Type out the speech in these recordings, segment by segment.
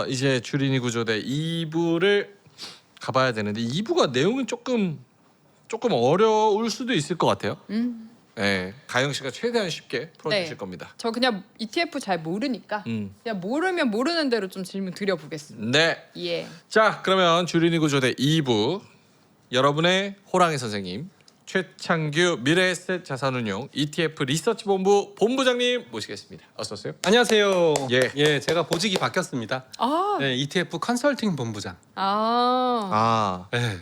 이제 주린이 구조대 2부를 가봐야 되는데 2부가 내용은 조금 어려울 수도 있을 것 같아요. 네, 가영 씨가 최대한 쉽게 풀어주실 네. 겁니다. 저 그냥 ETF 잘 모르니까 그냥 모르면 모르는 대로 좀 질문 드려보겠습니다. 네. 예. 자, 그러면 주린이 구조대 2부 여러분의 호랑이 선생님 최창규 미래에셋 자산운용 ETF 리서치 본부 본부장님 모시겠습니다. 어서 오세요. 안녕하세요. 예. 제가 보직이 바뀌었습니다. 아. 네, ETF 컨설팅 본부장. 아. 네,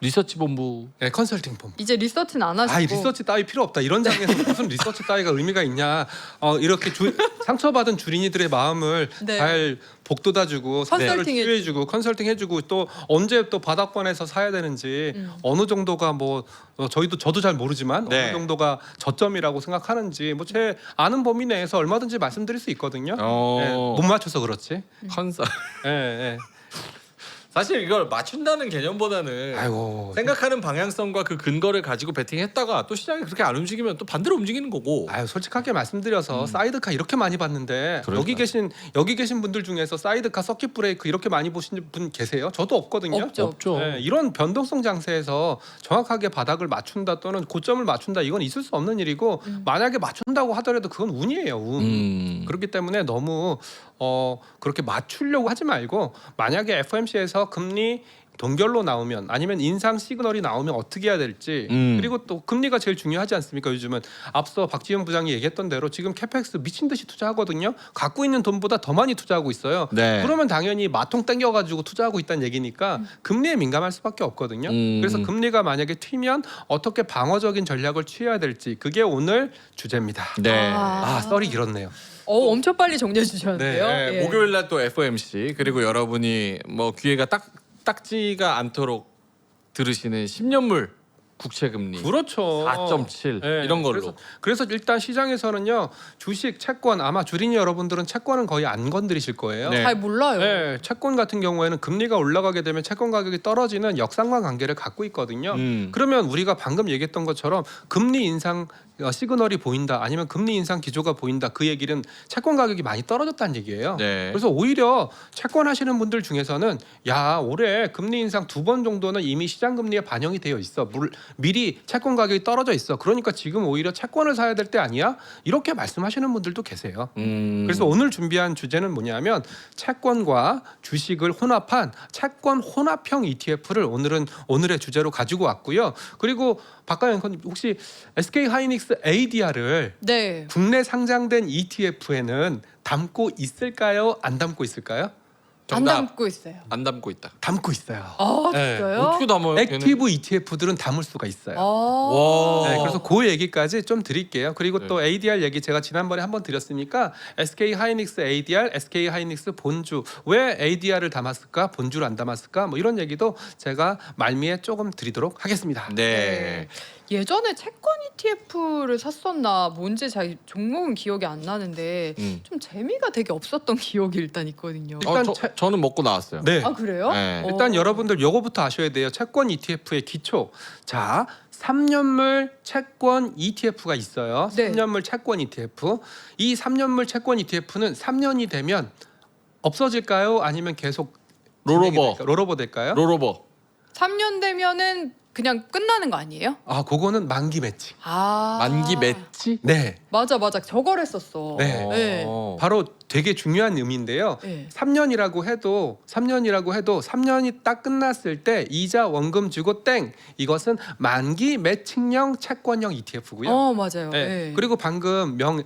리서치 본부. 네, 컨설팅 본부. 이제 리서치는 안 하시고. 리서치 따위 필요 없다. 이런 장에서 무슨 리서치 따위가 의미가 있냐. 이렇게 상처받은 주린이들의 마음을 네. 잘 복돋아주고 컨설팅 치유해주고 컨설팅해주고 또 언제 또 바닥권에서 사야 되는지 어느 정도가 뭐 저도 잘 모르지만 네. 어느 정도가 저점이라고 생각하는지 뭐 제 아는 범위 내에서 얼마든지 말씀드릴 수 있거든요. 네, 못 맞춰서 그렇지. 컨설. 네. 사실 이걸 맞춘다는 개념보다는 아이고. 생각하는 방향성과 그 근거를 가지고 베팅했다가 또 시장이 그렇게 안 움직이면 또 반대로 움직이는 거고. 솔직하게 말씀드려서 사이드카 이렇게 많이 봤는데 그러니까. 여기 계신 분들 중에서 사이드카 서킷 브레이크 이렇게 많이 보신 분 계세요? 저도 없거든요. 없죠. 네, 이런 변동성 장세에서 정확하게 바닥을 맞춘다 또는 고점을 맞춘다 이건 있을 수 없는 일이고 만약에 맞춘다고 하더라도 그건 운이에요. 운. 그렇기 때문에 너무 그렇게 맞추려고 하지 말고 만약에 FOMC에서 금리 동결로 나오면 아니면 인상 시그널이 나오면 어떻게 해야 될지 그리고 또 금리가 제일 중요하지 않습니까? 요즘은 앞서 박지원 부장이 얘기했던 대로 지금 캐펙스 미친 듯이 투자하거든요. 갖고 있는 돈보다 더 많이 투자하고 있어요. 네. 그러면 당연히 마통 땡겨가지고 투자하고 있다는 얘기니까 금리에 민감할 수밖에 없거든요. 그래서 금리가 만약에 튀면 어떻게 방어적인 전략을 취해야 될지 그게 오늘 주제입니다. 네. 썰이 길었네요. 엄청 빨리 정리해 주셨는데요. 네, 예. 목요일 날 또 FOMC 그리고 여러분이 뭐 귀에가 딱지가 않도록 들으시는 10년물 국채 금리 그렇죠. 4.7 네, 이런 걸로. 그래서 일단 시장에서는요 주식, 채권 아마 주린이 여러분들은 채권은 거의 안 건드리실 거예요. 네. 잘 몰라요. 네, 채권 같은 경우에는 금리가 올라가게 되면 채권 가격이 떨어지는 역상관 관계를 갖고 있거든요. 그러면 우리가 방금 얘기했던 것처럼 금리 인상 시그널이 보인다 아니면 금리 인상 기조가 보인다 그 얘기는 채권 가격이 많이 떨어졌다는 얘기예요. 네. 그래서 오히려 채권 하시는 분들 중에서는 야 올해 금리 인상 2번 정도는 이미 시장 금리에 반영이 되어 있어. 미리 채권 가격이 떨어져 있어. 그러니까 지금 오히려 채권을 사야 될 때 아니야? 이렇게 말씀하시는 분들도 계세요. 그래서 오늘 준비한 주제는 뭐냐면 채권과 주식을 혼합한 채권 혼합형 ETF를 오늘의 주제로 가지고 왔고요. 그리고 박가영 앵커님 혹시 SK 하이닉스 ADR을 네. 국내 상장된 ETF에는 담고 있을까요? 안 담고 있을까요? 안 정답. 담고 있어요. 안 담고 있다. 담고 있어요. 네. 진짜요? 어떻게 담아요? 액티브 ETF들은 담을 수가 있어요. 와. 네, 그래서 그 얘기까지 좀 드릴게요. 그리고 네. 또 ADR 얘기 제가 지난번에 한번 드렸으니까 SK 하이닉스 ADR, SK 하이닉스 본주 왜 ADR을 담았을까, 본주를 안 담았을까, 뭐 이런 얘기도 제가 말미에 조금 드리도록 하겠습니다. 네. 예전에 채권 ETF를 샀었나 뭔지 잘 종목은 기억이 안 나는데 좀 재미가 되게 없었던 기억이 일단 있거든요. 일단 저는 먹고 나왔어요. 네. 아 그래요? 네. 일단 여러분들 요거부터 아셔야 돼요. 채권 ETF의 기초. 자, 3년물 채권 ETF가 있어요. 네. 3년물 채권 ETF. 이 3년물 채권 ETF는 3년이 되면 없어질까요? 아니면 계속 롤오버 될까요? 롤오버. 3년 되면은 그냥 끝나는 거 아니에요? 그거는 만기 매치. 만기 매치? 네. 맞아 저걸 했었어. 네. 네. 바로 되게 중요한 의미인데요. 네. 3년이라고 해도 3년이 딱 끝났을 때 이자 원금 주고 땡. 이것은 만기 매칭형 채권형 ETF고요. 맞아요. 네. 네. 그리고 방금 명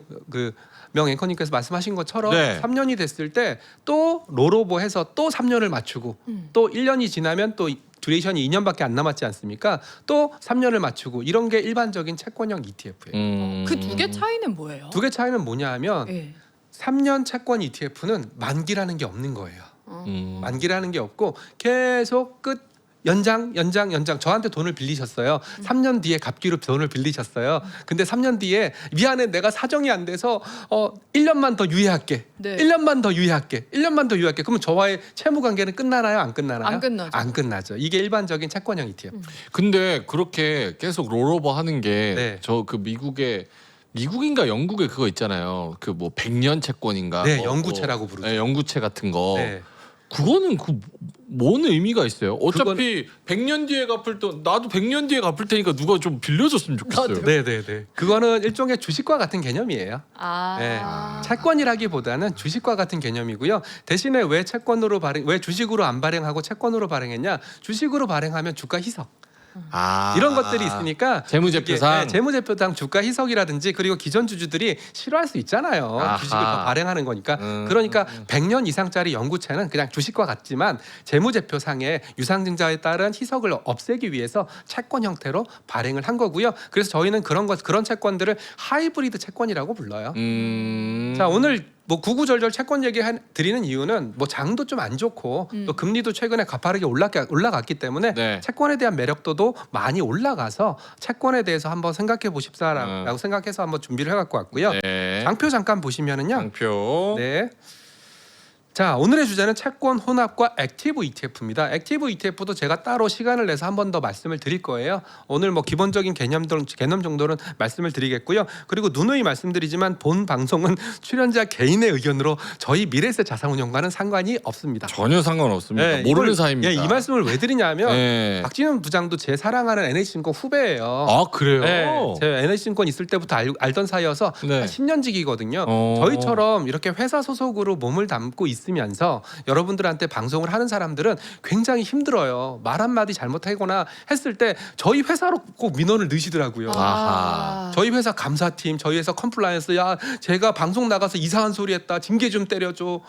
앵커님께서 말씀하신 것처럼 네. 3년이 됐을 때 또 롤오버해서 또 3년을 맞추고 또 1년이 지나면 또 듀레이션이 2년밖에 안 남았지 않습니까? 또 3년을 맞추고 이런 게 일반적인 채권형 ETF예요. 그 두 개 차이는 뭐예요? 두 개 차이는 뭐냐 하면 네. 3년 채권 ETF는 만기라는 게 없는 거예요. 만기라는 게 없고 계속 연장 저한테 돈을 빌리셨어요. 3년 뒤에 갚기로 돈을 빌리셨어요. 근데 3년 뒤에 미안해 내가 사정이 안 돼서 1년만 더 유예할게. 네. 1년만 더 유예할게. 1년만 더 유예할게. 그러면 저와의 채무 관계는 끝나나요? 안 끝나나요? 안 끝나죠. 안 끝나죠. 이게 일반적인 채권형 ETF. 근데 그렇게 계속 롤오버 하는 게 네. 저 그 미국인가 영국에 그거 있잖아요. 그 뭐 100년 채권인가. 네, 영구채라고 부르죠. 네, 영구채 같은 거. 네. 그거는 뭔 의미가 있어요? 어차피 100년 뒤에 갚을 돈 나도 100년 뒤에 갚을 테니까 누가 좀 빌려줬으면 좋겠어요. 나도. 네. 그거는 일종의 주식과 같은 개념이에요. 아. 네. 채권이라기보다는 주식과 같은 개념이고요. 대신에 왜 주식으로 안 발행하고 채권으로 발행했냐? 주식으로 발행하면 주가 희석. 이런 것들이 있으니까 재무제표상 이게, 재무제표상 주가 희석이라든지 그리고 기존 주주들이 싫어할 수 있잖아요. 아하. 주식을 더 발행하는 거니까. 그러니까 100년 이상짜리 영구채는 그냥 주식과 같지만 재무제표상의 유상증자에 따른 희석을 없애기 위해서 채권 형태로 발행을 한 거고요. 그래서 저희는 그런 채권들을 하이브리드 채권이라고 불러요. 자, 오늘 뭐 구구절절 채권 얘기 드리는 이유는 뭐 장도 좀 안 좋고 또 금리도 최근에 가파르게 올라갔기 때문에 네. 채권에 대한 매력도도 많이 올라가서 채권에 대해서 한번 생각해 보십사라고 생각해서 한번 준비를 해갖고 왔고요. 네. 장표 잠깐 보시면은요. 장표. 네. 자, 오늘의 주제는 채권 혼합과 액티브 ETF입니다. 액티브 ETF도 제가 따로 시간을 내서 한 번 더 말씀을 드릴 거예요. 오늘 뭐 기본적인 개념 정도는 말씀을 드리겠고요. 그리고 누누이 말씀드리지만 본 방송은 출연자 개인의 의견으로 저희 미래에셋 자산운용과는 상관이 없습니다. 전혀 상관없습니다. 네, 모르는 이걸- 사이입니다. 이 말씀을 왜 드리냐면 네. 박진영 부장도 제 사랑하는 NH증권 후배예요. 아 그래요? 네, 제가 NH증권 있을 때부터 알던 사이여서 네. 한 10년지기거든요. 어. 저희처럼 이렇게 회사 소속으로 몸을 담고 있으면서 여러분들한테 방송을 하는 사람들은 굉장히 힘들어요. 말 한마디 잘못하거나 했을 때 저희 회사로 꼭 민원을 넣으시더라고요. 아하. 저희 회사 감사팀, 저희 회사 컴플라이언스, 야 제가 방송 나가서 이상한 소리 했다, 징계 좀 때려줘.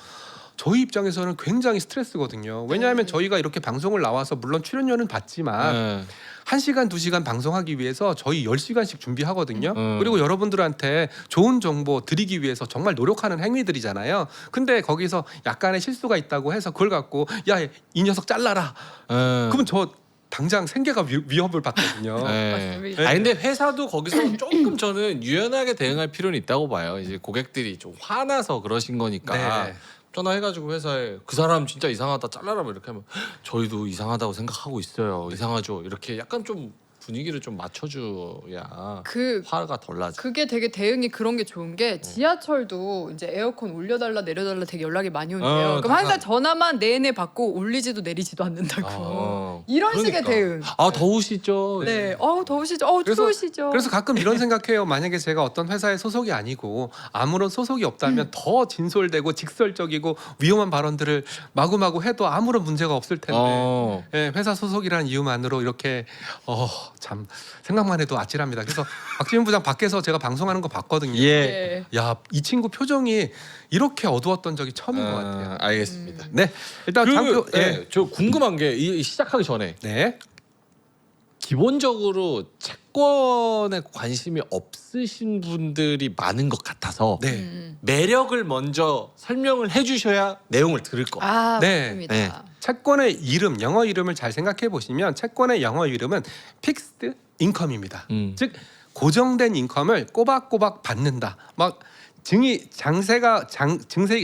저희 입장에서는 굉장히 스트레스거든요. 왜냐하면 저희가 이렇게 방송을 나와서 물론 출연료는 받지만 네. 1시간, 2시간 방송하기 위해서 저희 10시간씩 준비하거든요. 그리고 여러분들한테 좋은 정보 드리기 위해서 정말 노력하는 행위들이잖아요. 근데 거기서 약간의 실수가 있다고 해서 그걸 갖고 야, 이 녀석 잘라라. 그러면 저 당장 생계가 위협을 받거든요. 네. 맞습니다. 아 근데 회사도 거기서 조금 저는 유연하게 대응할 필요는 있다고 봐요. 이제 고객들이 좀 화나서 그러신 거니까 네. 전화해가지고 회사에 그 사람 진짜 이상하다 잘라라 뭐 이렇게 하면 저희도 이상하다고 생각하고 있어요. 이상하죠. 이렇게 약간 좀 분위기를 좀 맞춰줘야 그 화가 덜 나죠. 그게 되게 대응이 그런 게 좋은 게 지하철도 이제 에어컨 올려달라 내려달라 되게 연락이 많이 온대요. 그럼 항상 전화만 내내 받고 올리지도 내리지도 않는다고. 이런 식의 대응. 아 더우시죠. 네. 어우 더우시죠. 어우 그래서- 추우시죠. 그래서 가끔 이런 생각해요. 만약에 제가 어떤 회사에 소속이 아니고 아무런 소속이 없다면 더 진솔되고 직설적이고 위험한 발언들을 마구마구 해도 아무런 문제가 없을 텐데 예, 회사 소속이라는 이유만으로 이렇게 참 생각만 해도 아찔합니다. 그래서 박지훈 부장 밖에서 제가 방송하는 거 봤거든요. 예. 네. 야, 이 친구 표정이 이렇게 어두웠던 적이 처음인 것 같아요. 알겠습니다. 네, 일단 장표. 네, 저 궁금한 게 시작하기 전에 네. 기본적으로 채권에 관심이 없으신 분들이 많은 것 같아서 네. 매력을 먼저 설명을 해주셔야 내용을 들을 거. 아 네. 맞습니다. 네. 채권의 이름, 영어 이름을 잘 생각해 보시면 채권의 영어 이름은 픽스드 인컴입니다. 즉 고정된 인컴을 꼬박꼬박 받는다. 막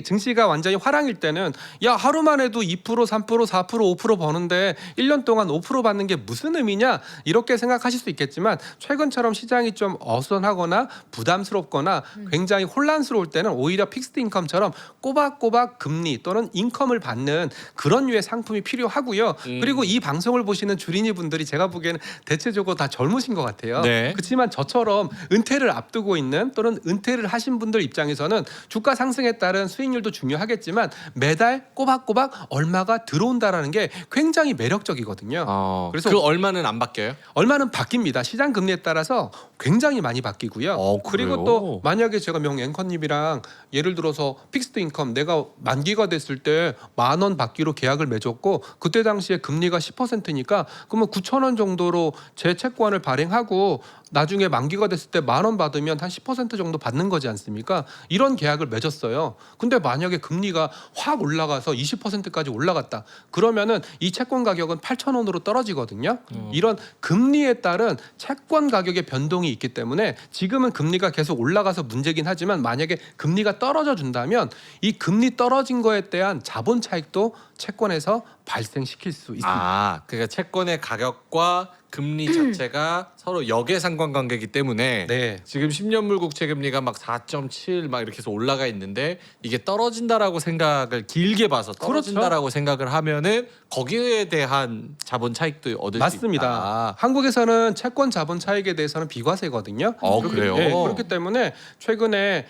증시가 완전히 화랑일 때는 야 하루만 해도 2%, 3%, 4%, 5% 버는데 1년 동안 5% 받는 게 무슨 의미냐 이렇게 생각하실 수 있겠지만 최근처럼 시장이 좀 어수선하거나 부담스럽거나 굉장히 혼란스러울 때는 오히려 픽스드 인컴처럼 꼬박꼬박 금리 또는 인컴을 받는 그런 류의 상품이 필요하고요. 그리고 이 방송을 보시는 주린이 분들이 제가 보기에는 대체적으로 다 젊으신 것 같아요. 네. 그렇지만 저처럼 은퇴를 앞두고 있는 또는 은퇴를 하신 분들 입장에서는 주가 상승에 따른 수익률도 중요하겠지만 매달 꼬박꼬박 얼마가 들어온다라는 게 굉장히 매력적이거든요. 그래서 그 얼마는 안 바뀌어요? 얼마는 바뀝니다. 시장 금리에 따라서 굉장히 많이 바뀌고요. 그리고 그래요? 또 만약에 제가 명 앵커님이랑 예를 들어서 픽스드 인컴 내가 만기가 됐을 때 10,000원 받기로 계약을 맺었고 그때 당시에 금리가 10%니까 그러면 9,000원 정도로 제 채권을 발행하고 나중에 만기가 됐을 때 10,000원 받으면 한 10% 정도 받는 거지 않습니까? 이런 계약을 맺었어요. 근데 만약에 금리가 확 올라가서 20%까지 올라갔다. 그러면은 이 채권 가격은 8,000원으로 떨어지거든요. 이런 금리에 따른 채권 가격의 변동이 있기 때문에 지금은 금리가 계속 올라가서 문제긴 하지만 만약에 금리가 떨어져 준다면 이 금리 떨어진 거에 대한 자본 차익도 채권에서 발생시킬 수 있습니다. 그러니까 채권의 가격과 금리 자체가 서로 역외상관관계이기 때문에 네. 지금 10년물 국채 금리가 막 4.7 막 이렇게 해서 올라가 있는데 이게 떨어진다라고 생각을 길게 봐서 떨어진다라고 생각을 하면은 거기에 대한 자본 차익도 얻을 수 맞습니다. 있다. 한국에서는 채권 자본 차익에 대해서는 비과세거든요. 그래요? 네, 그렇기 때문에 최근에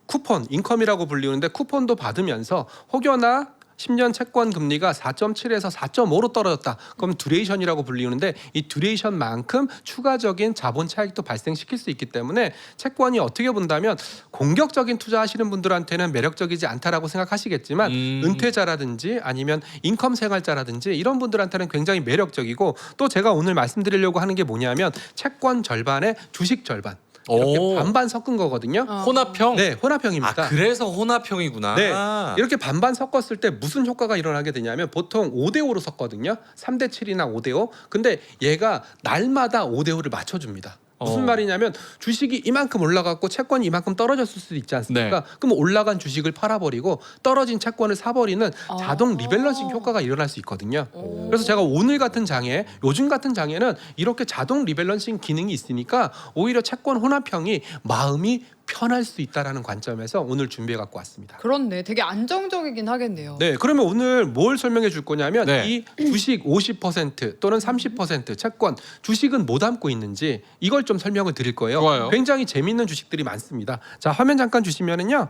쿠폰, 인컴이라고 불리는데 쿠폰도 받으면서 혹여나 10년 채권 금리가 4.7에서 4.5로 떨어졌다. 그럼 듀레이션이라고 불리는데 이 듀레이션만큼 추가적인 자본 차익도 발생시킬 수 있기 때문에 채권이 어떻게 본다면 공격적인 투자하시는 분들한테는 매력적이지 않다라고 생각하시겠지만 은퇴자라든지 아니면 인컴 생활자라든지 이런 분들한테는 굉장히 매력적이고 또 제가 오늘 말씀드리려고 하는 게 뭐냐면 채권 절반에 주식 절반 이렇게 오. 반반 섞은 거거든요. 혼합형? 네, 혼합형입니다. 그래서 혼합형이구나. 네, 이렇게 반반 섞었을 때 무슨 효과가 일어나게 되냐면 보통 5대5로 섞거든요. 3대7이나 5대5. 근데 얘가 날마다 5대5를 맞춰줍니다. 무슨 말이냐면 주식이 이만큼 올라갔고 채권이 이만큼 떨어졌을 수도 있지 않습니까? 네. 그럼 올라간 주식을 팔아버리고 떨어진 채권을 사버리는 자동 리밸런싱 효과가 일어날 수 있거든요. 그래서 제가 오늘 같은 장에 요즘 같은 장에는 이렇게 자동 리밸런싱 기능이 있으니까 오히려 채권 혼합형이 마음이 편할 수 있다라는 관점에서 오늘 준비해 갖고 왔습니다. 그렇네. 되게 안정적이긴 하겠네요. 네, 그러면 오늘 뭘 설명해 줄 거냐면 네. 이 주식 50% 또는 30% 채권 주식은 뭐 담고 있는지 이걸 좀 설명을 드릴 거예요. 좋아요. 굉장히 재미있는 주식들이 많습니다. 자, 화면 잠깐 주시면은요.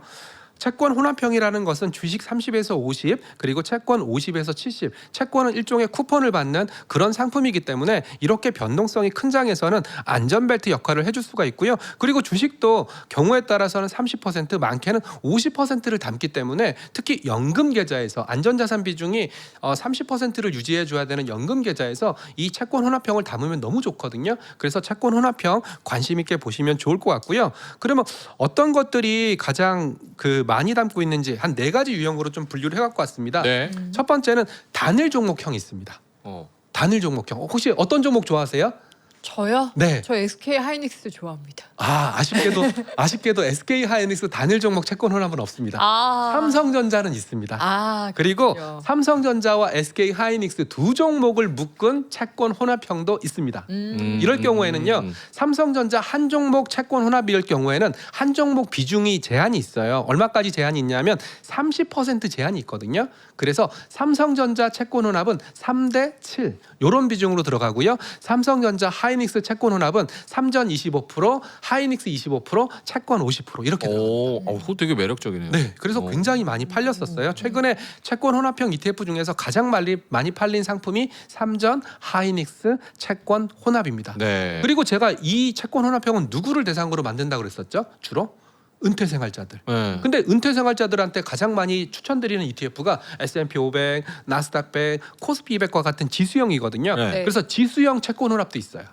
채권 혼합형이라는 것은 주식 30에서 50 그리고 채권 50에서 70 채권은 일종의 쿠폰을 받는 그런 상품이기 때문에 이렇게 변동성이 큰 장에서는 안전벨트 역할을 해줄 수가 있고요. 그리고 주식도 경우에 따라서는 30% 많게는 50%를 담기 때문에 특히 연금 계좌에서 안전자산 비중이 30%를 유지해 줘야 되는 연금 계좌에서 이 채권 혼합형을 담으면 너무 좋거든요. 그래서 채권 혼합형 관심 있게 보시면 좋을 것 같고요. 그러면 어떤 것들이 가장 많이 담고 있는지 한 4가지 유형으로 좀 분류를 해갖고 왔습니다. 네. 첫 번째는 단일 종목형이 있습니다. 단일 종목형. 혹시 어떤 종목 좋아하세요? 저요? 네. 저 SK 하이닉스 좋아합니다. 아쉽게도 SK 하이닉스 단일 종목 채권 혼합은 없습니다. 아. 삼성전자는 있습니다. 아, 그리고 그렇군요. 삼성전자와 SK 하이닉스 두 종목을 묶은 채권 혼합형도 있습니다. 이럴 경우에는요, 삼성전자 한 종목 채권 혼합일 경우에는 한 종목 비중이 제한이 있어요. 얼마까지 제한이 있냐면 30% 제한이 있거든요. 그래서 삼성전자 채권 혼합은 3대7 이런 비중으로 들어가고요. 삼성전자 하이닉스 채권 혼합은 삼전 25%, 하이닉스 25%, 채권 50% 이렇게 들어갑니다. 그거 되게 매력적이네요. 네, 그래서 굉장히 많이 팔렸었어요. 최근에 채권 혼합형 ETF 중에서 가장 많이 팔린 상품이 삼전 하이닉스 채권 혼합입니다. 네. 그리고 제가 이 채권 혼합형은 누구를 대상으로 만든다고 그랬었죠? 주로 은퇴 생활자들. 네. 근데 은퇴 생활자들한테 가장 많이 추천드리는 ETF가 S&P 500, 나스닥 100, 코스피 200과 같은 지수형이거든요. 네. 그래서 지수형 채권 혼합도 있어요.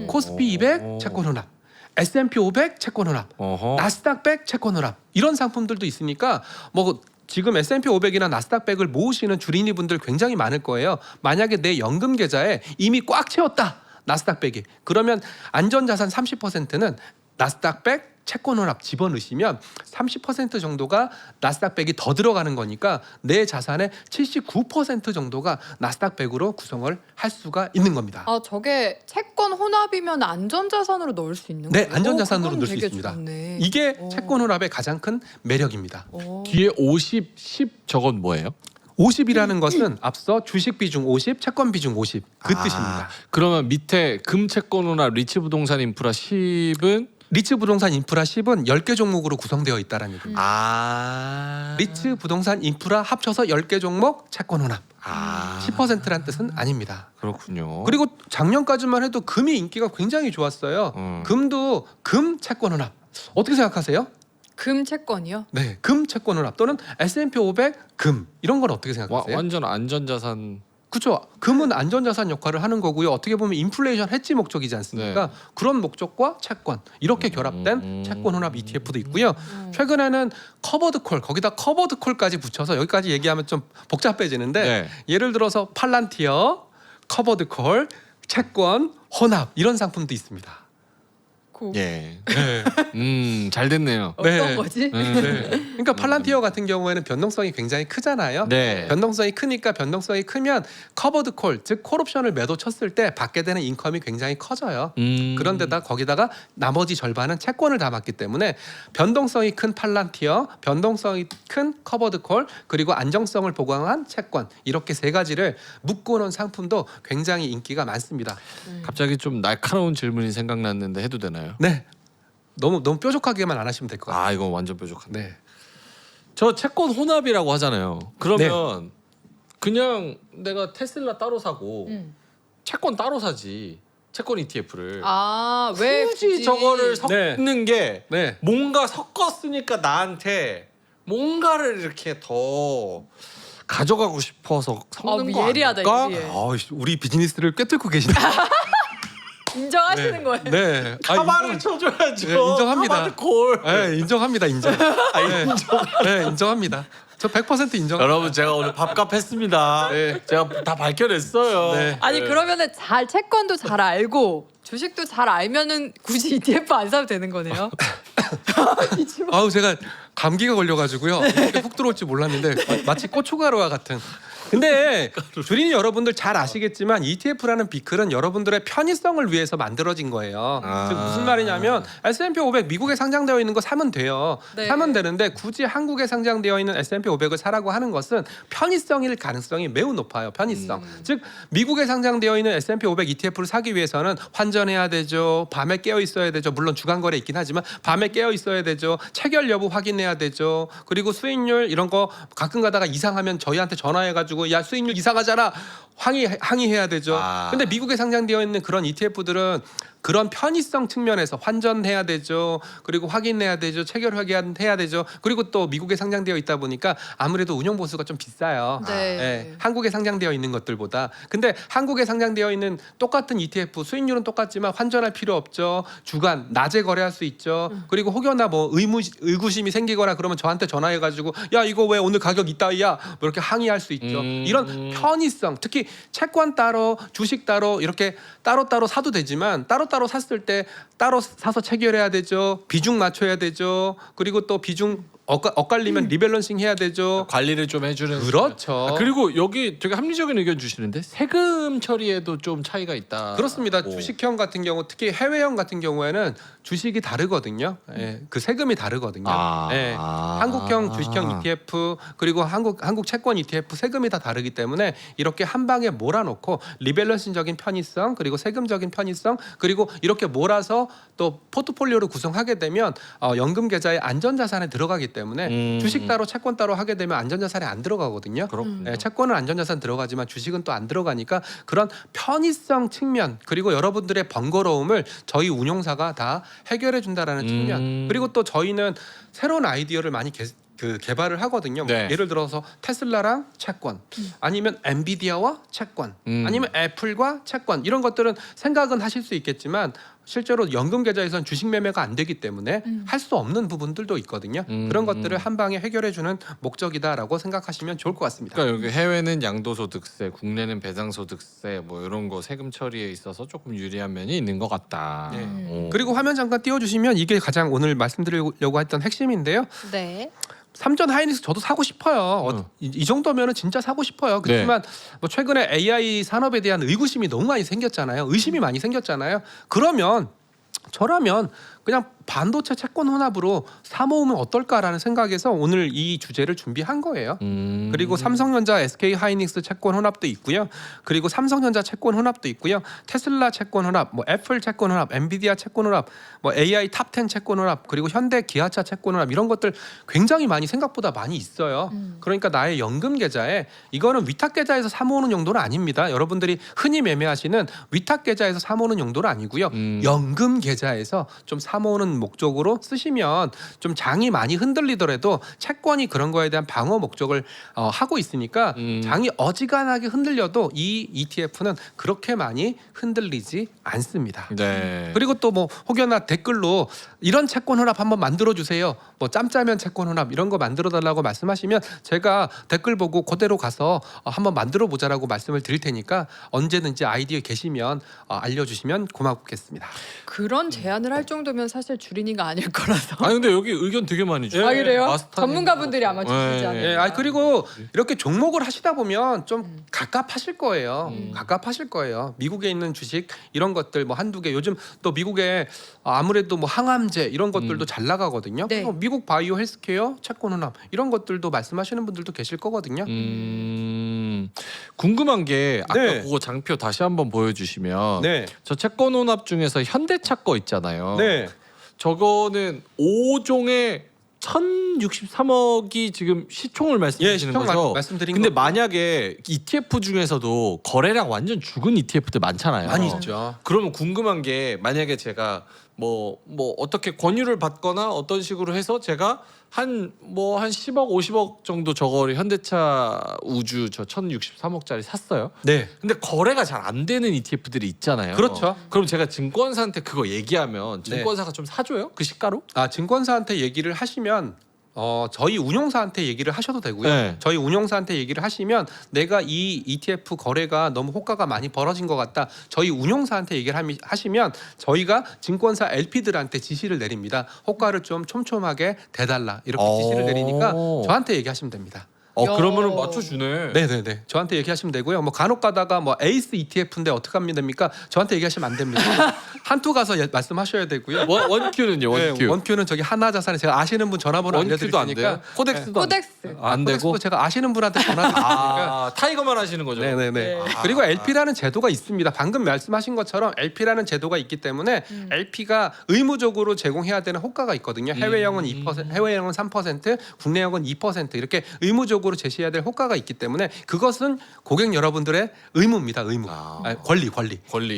코스피 200 채권 혼합, S&P 500 채권 혼합, 나스닥 100 채권 혼합 이런 상품들도 있으니까 뭐 지금 S&P 500이나 나스닥 100을 모으시는 주린이 분들 굉장히 많을 거예요. 만약에 내 연금 계좌에 이미 꽉 채웠다. 나스닥 100이. 그러면 안전자산 30%는 나스닥 100 채권 혼합 집어넣으시면 30% 정도가 나스닥 100이 더 들어가는 거니까 내 자산의 79% 정도가 나스닥 100으로 구성을 할 수가 있는 겁니다. 아, 저게 채권 혼합이면 안전자산으로 넣을 수 있는 거예요? 네, 안전자산으로 그건 넣을 수 되게 있습니다. 좋네. 이게 오. 채권 혼합의 가장 큰 매력입니다. 뒤에 50, 10 저건 뭐예요? 50이라는 것은 앞서 주식 비중 50, 채권 비중 50 그 뜻입니다. 그러면 밑에 금채권이나 리츠 부동산 인프라 10은 리츠 부동산 인프라 10은 10개 종목으로 구성되어 있다는 얘기입니다. 리츠 부동산 인프라 합쳐서 10개 종목 채권 혼합. 10%란 뜻은 아닙니다. 그렇군요. 그리고 작년까지만 해도 금이 인기가 굉장히 좋았어요. 금도 금 채권 혼합. 어떻게 생각하세요? 금 채권이요? 네, 금 채권 혼합 또는 S&P 500 금 이런 건 어떻게 생각하세요? 완전 안전자산. 그렇죠. 금은 안전자산 역할을 하는 거고요. 어떻게 보면 인플레이션 해지 목적이지 않습니까? 그런 목적과 채권 이렇게 결합된 채권 혼합 ETF도 있고요. 최근에는 커버드 콜 거기다 커버드 콜까지 붙여서 여기까지 얘기하면 좀 복잡해지는데 예를 들어서 팔란티어, 커버드 콜, 채권 혼합 이런 상품도 있습니다. 않고 예. 네. 잘 됐네요. 어떤 네. 거지? 네. 그러니까 팔란티어 같은 경우에는 변동성이 굉장히 크잖아요. 네. 변동성이 크니까 변동성이 크면 커버드 콜, 즉 콜옵션을 매도 쳤을 때 받게 되는 인컴이 굉장히 커져요. 그런데다 거기다가 나머지 절반은 채권을 담았기 때문에 변동성이 큰 팔란티어, 변동성이 큰 커버드 콜, 그리고 안정성을 보강한 채권 이렇게 세 가지를 묶어놓은 상품도 굉장히 인기가 많습니다. 갑자기 좀 날카로운 질문이 생각났는데 해도 되나요? 네, 너무 뾰족하게만 안 하시면 될 것 같아요. 아 이거 완전 뾰족한데. 네. 저 채권 혼합이라고 하잖아요. 그러면 그냥 내가 테슬라 따로 사고 채권 따로 사지. 채권 ETF를. 아, 왜 굳이 저거를 섞는 게 네. 뭔가 섞었으니까 나한테 뭔가를 이렇게 더 가져가고 싶어서 섞는 거 예리하다, 아닐까? 예리해. 우리 비즈니스를 꿰뚫고 계시네. 인정하시는 거예요. 네. 카바를 쳐줘야죠. 네, 인정합니다. 카바드 콜. 네, 인정합니다. 인정. 네, 인정합니다. 저 100% 인정. 여러분 제가 오늘 밥값 했습니다. 네. 제가 다 밝혀냈어요. 네. 아니 그러면은 채권도 잘 알고 주식도 잘 알면은 굳이 ETF 안 사도 되는 거네요. 아우 제가 감기가 걸려가지고요. 이렇게 훅 들어올 줄 몰랐는데 마치 고춧가루와 같은. 근데 주린이 여러분들 잘 아시겠지만 ETF라는 비클은 여러분들의 편의성을 위해서 만들어진 거예요. 즉 무슨 말이냐면 S&P 500 미국에 상장되어 있는 거 사면 돼요. 네. 사면 되는데 굳이 한국에 상장되어 있는 S&P 500을 사라고 하는 것은 편의성일 가능성이 매우 높아요. 편의성. 즉 미국에 상장되어 있는 S&P 500 ETF를 사기 위해서는 환전해야 되죠. 밤에 깨어 있어야 되죠. 물론 주간 거래 있긴 하지만 밤에 깨어 있어야 되죠. 체결 여부 확인해야 되죠. 그리고 수익률 이런 거 가끔 가다가 이상하면 저희한테 전화해 가지고 야 수익률 이상하잖아 항의해야 되죠. 근데 미국에 상장되어 있는 그런 ETF들은 그런 편의성 측면에서 환전해야 되죠. 그리고 확인해야 되죠. 체결 확인해야 되죠. 그리고 또 미국에 상장되어 있다 보니까 아무래도 운영 보수가 좀 비싸요. 네. 한국에 상장되어 있는 것들보다. 근데 한국에 상장되어 있는 똑같은 ETF 수익률은 똑같지만 환전할 필요 없죠. 주간 낮에 거래할 수 있죠. 그리고 혹여나 뭐 의구심이 생기거나 그러면 저한테 전화해 가지고 야 이거 왜 오늘 가격 이따위야 뭐 이렇게 항의할 수 있죠. 이런 편의성 특히 채권 따로 주식 따로 이렇게 따로따로 사도 되지만 따로따로 샀을 때 따로 사서 체결해야 되죠. 비중 맞춰야 되죠. 그리고 또 비중 엇갈리면 리밸런싱 해야 되죠. 관리를 좀 해주는. 그렇죠. 그리고 여기 되게 합리적인 의견 주시는데 세금 처리에도 좀 차이가 있다. 그렇습니다. 주식형 같은 경우 특히 해외형 같은 경우에는 주식이 다르거든요. 그 세금이 다르거든요. 한국형 주식형 ETF 그리고 한국 채권 ETF 세금이 다 다르기 때문에 이렇게 한 방에 몰아놓고 리밸런싱적인 편의성 그리고 세금적인 편의성 그리고 이렇게 몰아서 또 포트폴리오를 구성하게 되면 연금 계좌의 안전자산에 들어가기 때문에 주식 따로 채권 따로 하게 되면 안전자산에 안 들어가거든요. 채권은 안전자산 들어가지만 주식은 또 안 들어가니까 그런 편의성 측면 그리고 여러분들의 번거로움을 저희 운용사가 다 해결해 준다라는 측면 그리고 또 저희는 새로운 아이디어를 많이 개발을 하거든요. 네. 예를 들어서 테슬라랑 채권, 아니면 엔비디아와 채권, 아니면 애플과 채권 이런 것들은 생각은 하실 수 있겠지만 실제로 연금 계좌에서는 주식 매매가 안 되기 때문에 할 수 없는 부분들도 있거든요. 그런 것들을 한 방에 해결해주는 목적이다라고 생각하시면 좋을 것 같습니다. 그러니까 여기 해외는 양도소득세, 국내는 배당소득세 뭐 이런 거 세금 처리에 있어서 조금 유리한 면이 있는 것 같다. 그리고 화면 잠깐 띄워주시면 이게 가장 오늘 말씀드리려고 했던 핵심인데요. 네. 삼전 하이닉스 저도 사고 싶어요. 이 정도면은 진짜 사고 싶어요. 그렇지만 뭐 최근에 AI 산업에 대한 의구심이 너무 많이 생겼잖아요. 의심이 많이 생겼잖아요. 그러면 저라면 그냥 반도체 채권 혼합으로 사 모으면 어떨까라는 생각에서 오늘 이 주제를 준비한 거예요. 그리고 삼성전자, SK 하이닉스 채권 혼합도 있고요. 그리고 삼성전자 채권 혼합도 있고요. 테슬라 채권 혼합, 뭐 애플 채권 혼합, 엔비디아 채권 혼합, 뭐 AI 탑10 채권 혼합, 그리고 현대 기아차 채권 혼합 이런 것들 굉장히 많이 생각보다 많이 있어요. 그러니까 나의 연금 계좌에 이거는 위탁 계좌에서 사 모으는 용도는 아닙니다. 여러분들이 흔히 매매하시는 위탁 계좌에서 사 모으는 용도는 아니고요. 연금 계좌에서 좀 사 모으는 목적으로 쓰시면 좀 장이 많이 흔들리더라도 채권이 그런 거에 대한 방어 목적을 하고 있으니까 장이 어지간하게 흔들려도 이 ETF는 그렇게 많이 흔들리지 않습니다. 네. 그리고 또 뭐 혹여나 댓글로 이런 채권 혼합 한번 만들어 주세요. 뭐 짬짜면 채권 혼합 이런 거 만들어 달라고 말씀하시면 제가 댓글 보고 그대로 가서 한번 만들어 보자라고 말씀을 드릴 테니까 언제든지 아이디어 계시면 알려주시면 고맙겠습니다. 그런 제안을 할 정도면 사실 주린이가 아닐 거라서. 아니 근데 여기 의견 되게 많이 줘요. 아 그래요? 마스터님. 전문가분들이 아마 주시지 않아요. 예, 그리고 이렇게 종목을 하시다 보면 좀 갑갑하실 거예요. 갑갑하실 거예요. 미국에 있는 주식 이런 것들 뭐 한두 개 요즘 또 미국에 아무래도 뭐 항암제 이런 것들도 잘 나가거든요. 네. 미국 바이오 헬스케어, 채권 혼합 이런 것들도 말씀하시는 분들도 계실 거거든요. 궁금한 게 아까 네. 그거 장표 다시 한번 보여주시면 네. 저 채권 혼합 중에서 현대차 거 있잖아요. 네. 저거는 5종에 1,063억이 지금 시총을 말씀하시는 시총 거죠? 말씀드린 근데 거 만약에 ETF 중에서도 거래량 완전 죽은 ETF들 많잖아요. 많이 있죠. 그러면 궁금한 게 만약에 제가 뭐 어떻게 권유를 받거나 어떤 식으로 해서 제가 한 10억 50억 정도 저거를 현대차 우주 저 1,063억짜리 샀어요. 네. 근데 거래가 잘 안 되는 ETF들이 있잖아요. 그렇죠. 그럼 제가 증권사한테 그거 얘기하면 증권사가 좀 사줘요? 그 시가로? 증권사한테 얘기를 하시면 저희 운용사한테 얘기를 하셔도 되고요. 네. 저희 운용사한테 얘기를 하시면 내가 이 ETF 거래가 너무 호가가 많이 벌어진 것 같다. 저희 운용사한테 얘기를 하시면 저희가 증권사 LP들한테 지시를 내립니다. 호가를 좀 촘촘하게 대달라 이렇게 지시를 내리니까 저한테 얘기하시면 됩니다. 그러면은 맞춰주네. 네네네. 저한테 얘기하시면 되고요. 뭐 간혹 가다가 뭐 에이스 ETF인데 어떻게 하면 됩니까? 저한테 얘기하시면 안 됩니다. 한투 가서 말씀하셔야 되고요. 원큐는요? 원큐. 네, 원큐는 저기 하나자산에 제가 아시는 분 전화번호 원큐도 안 알려드릴 테니까. 돼요? 코덱스도 코덱스. 안 되고. 코덱스도 제가 아시는 분한테 전화드릴 테니까. 타이거만 하시는 거죠? 네네네. 네. 그리고 LP라는 제도가 있습니다. 방금 말씀하신 것처럼 LP라는 제도가 있기 때문에 LP가 의무적으로 제공해야 되는 호가가 있거든요. 해외형은 2%, 해외형은 3%, 국내형은 2% 이렇게 의무적으로 제시해야 될 호가가 있기 때문에 그것은 고객 여러분들의 의무입니다. 의무. 권리.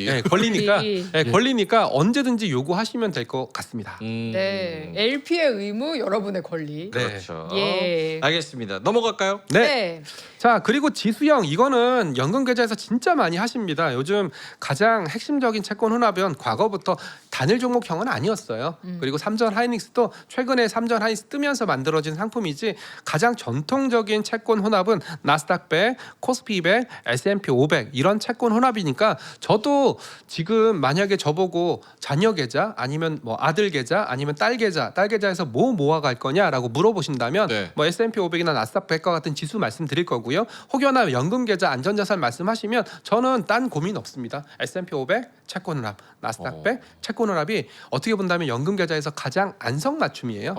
네, 권리니까 권리. 네, 권리니까 언제든지 요구하시면 될 것 같습니다. 네, LP의 의무, 여러분의 권리. 네. 그렇죠. 예. 알겠습니다. 넘어갈까요? 네. 자, 그리고 지수형 이거는 연금 계좌에서 진짜 많이 하십니다. 요즘 가장 핵심적인 채권 혼합은 과거부터 단일 종목형은 아니었어요. 그리고 삼전 하이닉스도 최근에 삼전 하이닉스 뜨면서 만들어진 상품이지 가장 전통적인 채권 혼합은 나스닥 100, 코스피 200, S&P 500 이런 채권 혼합이니까 저도 지금 만약에 저보고 자녀 계좌 아니면 뭐 아들 계좌 아니면 딸 계좌에서 뭐 모아갈 거냐라고 물어보신다면 네. 뭐 S&P 500이나 나스닥 100과 같은 지수 말씀드릴 거고요. 혹여나 연금 계좌 안전자산 말씀하시면 저는 딴 고민 없습니다. S&P 500 채권 혼합, 나스닥 100 채권 혼합이 어떻게 본다면 연금 계좌에서 가장 안성맞춤이에요.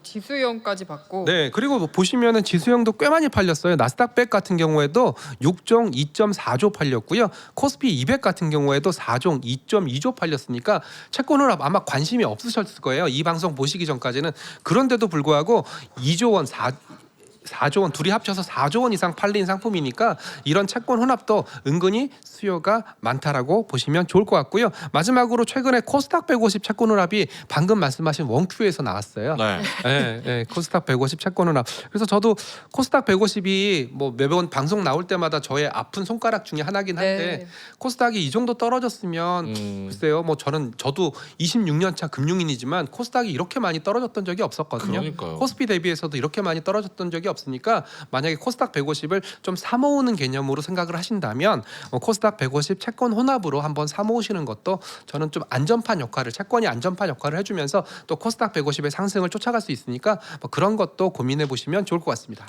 지수형까지 받고. 네, 그리고 보시면은 지수형도 꽤 많이 팔렸어요. 나스닥 100 같은 경우에도 6종 2.4조 팔렸고요. 코스피 200 같은 경우에도 4종 2.2조 팔렸으니까 채권 혼합 아마 관심이 없으셨을 거예요. 이 방송 보시기 전까지는. 그런데도 불구하고 2조 원 4조 원 둘이 합쳐서 4조 원 이상 팔린 상품이니까 이런 채권 혼합도 은근히 수요가 많다라고 보시면 좋을 것 같고요. 마지막으로 최근에 코스닥 150 채권 혼합이 방금 말씀하신 원큐에서 나왔어요. 네. 네, 코스닥 150 채권 혼합. 그래서 저도 코스닥 150이 뭐 매번 방송 나올 때마다 저의 아픈 손가락 중에 하나긴 한데 네. 코스닥이 이 정도 떨어졌으면 글쎄요. 뭐 저도 26년 차 금융인이지만 코스닥이 이렇게 많이 떨어졌던 적이 없었거든요. 그러니까요. 코스피 대비해서도 이렇게 많이 떨어졌던 적이 없으니까 만약에 코스닥 150을 좀 사모으는 개념으로 생각을 하신다면 코스닥 150 채권 혼합으로 한번 사모으시는 것도 저는 좀 안전판 역할을 채권이 안전판 역할을 해주면서 또 코스닥 150의 상승을 쫓아갈 수 있으니까 뭐 그런 것도 고민해 보시면 좋을 것 같습니다.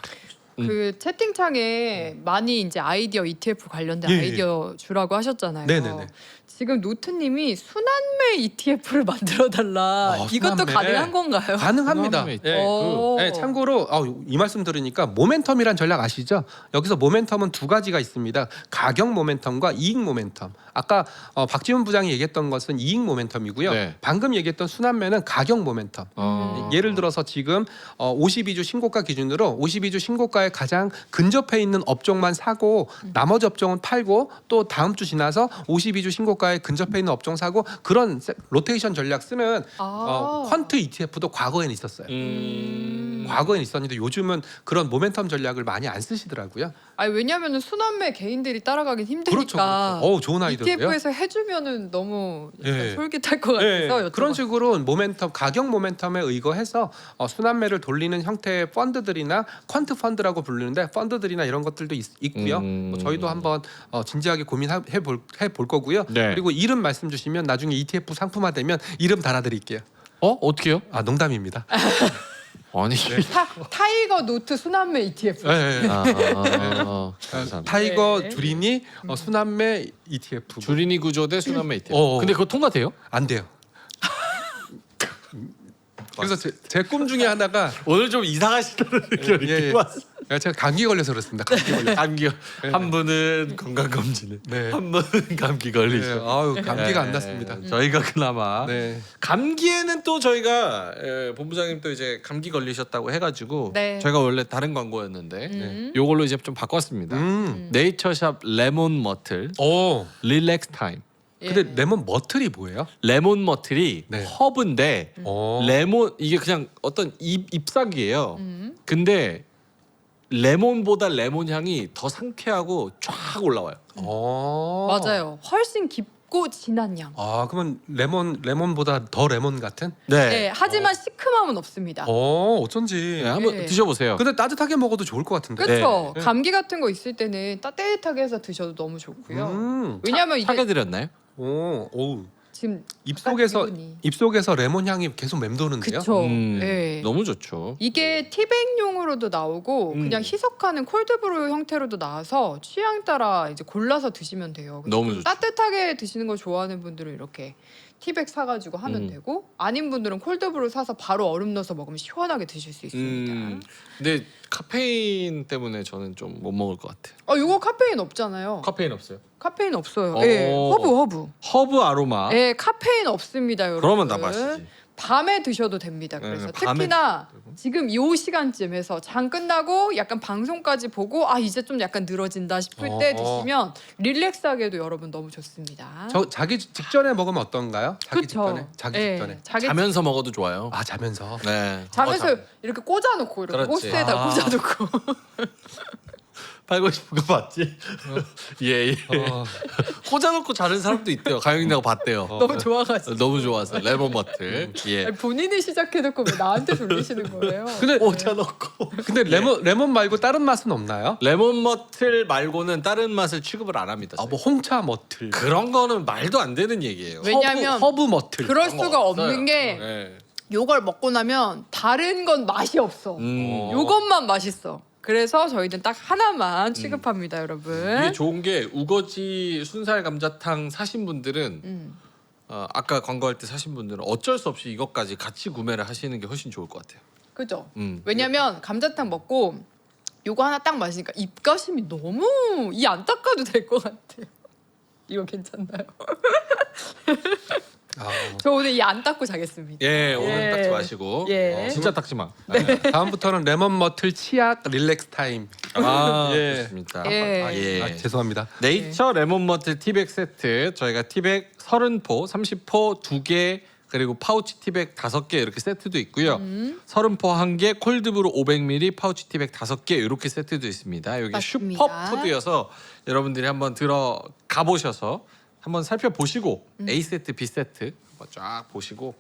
그 채팅창에 많이 이제 아이디어 ETF 관련된 예, 예. 아이디어 주라고 하셨잖아요. 네네네. 지금 노트님이 순환매 ETF를 만들어 달라. 이것도 순환매. 가능한 건가요? 가능합니다. 그다음에 예. 오. 참고로 이 말씀 들으니까 모멘텀이란 전략 아시죠? 여기서 모멘텀은 두 가지가 있습니다. 가격 모멘텀과 이익 모멘텀. 아까 박지훈 부장이 얘기했던 것은 이익 모멘텀이고요. 네. 방금 얘기했던 순환매는 가격 모멘텀. 예를 들어서 지금 52주 신고가 기준으로 52주 신고가에 가장 근접해 있는 업종만 사고 나머지 업종은 팔고 또 다음 주 지나서 52주 신고가에 근접해 있는 업종 사고 그런 로테이션 전략 쓰는 퀀트 ETF도 과거에는 있었어요. 과거엔 있었는데 요즘은 그런 모멘텀 전략을 많이 안 쓰시더라고요. 아니 왜냐면은 순환매 개인들이 따라가긴 그렇죠. 힘드니까. 그렇죠. 좋은 아이디어인데요. ETF에서 해주면은 너무 약간 예. 솔깃할 것 네, 같아서 그런 여쭤봤어요. 식으로 모멘텀 가격 모멘텀에 의거해서 순환매를 돌리는 형태의 펀드들이나 퀀트 펀드라고 부르는데 펀드들이나 이런 것들도 있고요. 뭐 저희도 한번 진지하게 고민해 볼 거고요. 네. 그리고 이름 말씀 주시면 나중에 ETF 상품화되면 이름 달아드릴게요. 어떻게요? 아 농담입니다. 아니. 타이거 노트 순환매 ETF. 네, 네. 감사합니다. 타이거 네. 주린이 순환매 ETF 주린이 구조 대 순환매 ETF. 어. 근데 그거 통과돼요? 안 돼요. 그래서 제 꿈 중에 하나가 오늘 좀 이상하시다는 의견이 예, 예. 제가 감기 걸려서 그렇습니다. 감기 걸려. 감기 한 분은 건강 검진을, 네. 한 분은 감기 걸리죠. 아유 감기가 안 났습니다. 저희가 그나마 네. 감기에는 또 저희가 본부장님 또 이제 감기 걸리셨다고 해가지고 네. 저희가 원래 다른 광고였는데 음. 요걸로 이제 좀 바꿨습니다. 네이처샵 레몬 머틀 오. 릴렉스 타임. 근데 예. 레몬 머틀이 뭐예요? 레몬 머틀이 네. 허브인데 오. 레몬 이게 그냥 어떤 잎사귀예요. 음. 근데 레몬보다 레몬 향이 더 상쾌하고 쫙 올라와요. 오. 맞아요. 훨씬 깊고 진한 향. 아 그러면 레몬보다 더 레몬 같은? 네. 하지만 시큼함은 없습니다. 어쩐지. 네, 한번 네. 드셔보세요. 근데 따뜻하게 먹어도 좋을 것 같은데. 그렇죠. 네. 감기 같은 거 있을 때는 따뜻하게 해서 드셔도 너무 좋고요. 왜냐하면 이게 사게 드렸나요? 오. 지금 입속에서 기분이. 입속에서 레몬 향이 계속 맴도는데요. 그쵸. 네. 너무 좋죠. 이게 티백용으로도 나오고 그냥 희석하는 콜드브루 형태로도 나와서 취향 따라 이제 골라서 드시면 돼요. 그래서 너무 좀 좋죠. 따뜻하게 드시는 걸 좋아하는 분들은 이렇게 티백 사가지고 하면 되고 아닌 분들은 콜드브루 사서 바로 얼음 넣어서 먹으면 시원하게 드실 수 있습니다. 근데 카페인 때문에 저는 좀 못 먹을 것 같아요. 이거 카페인 없잖아요. 카페인 없어요? 카페인 없어요. 어. 예, 허브. 허브 아로마. 예, 카페인 없습니다, 여러분. 그러면 다 마시지. 밤에 드셔도 됩니다. 네, 그래서 밤에 특히나 지금 이 시간쯤에서 장 끝나고 약간 방송까지 보고 이제 좀 약간 늘어진다 싶을 때 드시면 릴렉스하게도 여러분 너무 좋습니다. 저 자기 직전에 먹으면 어떤가요? 자기 그쵸? 직전에. 자기 예, 직전에. 자면서 먹어도 좋아요. 아 자면서. 네. 자면서 이렇게 꽂아놓고 이렇게 그렇지. 호스에다 꽂아놓고 팔고 싶은 거 맞지? 예. 꽂아놓고 자는 사람도 있대요. 가영이네가 봤대요. 너무 좋아가지고 너무 좋아서 레몬 버틀. 예. 아니, 본인이 시작해놓고 왜 나한테 돌리시는 거예요? 근데 꽂아놓고. 근데 레몬 말고 다른 맛은 없나요? 레몬 머틀 말고는 다른 맛을 취급을 안 합니다. 뭐 홍차 머틀. 그런 거는 말도 안 되는 얘기예요. 왜냐면 허브 머틀. 그럴 그런 거 수가 없어요. 없는 게 네. 요걸 먹고 나면 다른 건 맛이 없어. 요것만 맛있어. 그래서 저희는 딱 하나만 취급합니다, 여러분. 이게 좋은 게 우거지 순살 감자탕 사신 분들은 아까 광고할 때 사신 분들은 어쩔 수 없이 이것까지 같이 구매를 하시는 게 훨씬 좋을 것 같아요. 그죠? 왜냐면 감자탕 먹고 요거 하나 딱 마시니까 입가심이 너무 이 안 닦아도 될 것 같아요. 이거 괜찮나요? 저 오늘 이 안 닦고 자겠습니다. 예, 오늘 예. 닦지 마시고 예. 진짜 닦지 마. 다음부터는 레몬 머틀 치약 릴렉스 타임. 예. 좋습니다. 예. 예. 죄송합니다. 네이처 레몬 머틀 티백 세트 저희가 티백 30포, 30포 2개 그리고 파우치 티백 5개 이렇게 세트도 있고요. 30포 1개, 콜드브루 500ml 파우치 티백 5개 이렇게 세트도 있습니다. 여기 맞습니다. 슈퍼푸드여서 여러분들이 한번 들어가 보셔서 한번 살펴보시고 A 세트, B 세트 한번 쫙 보시고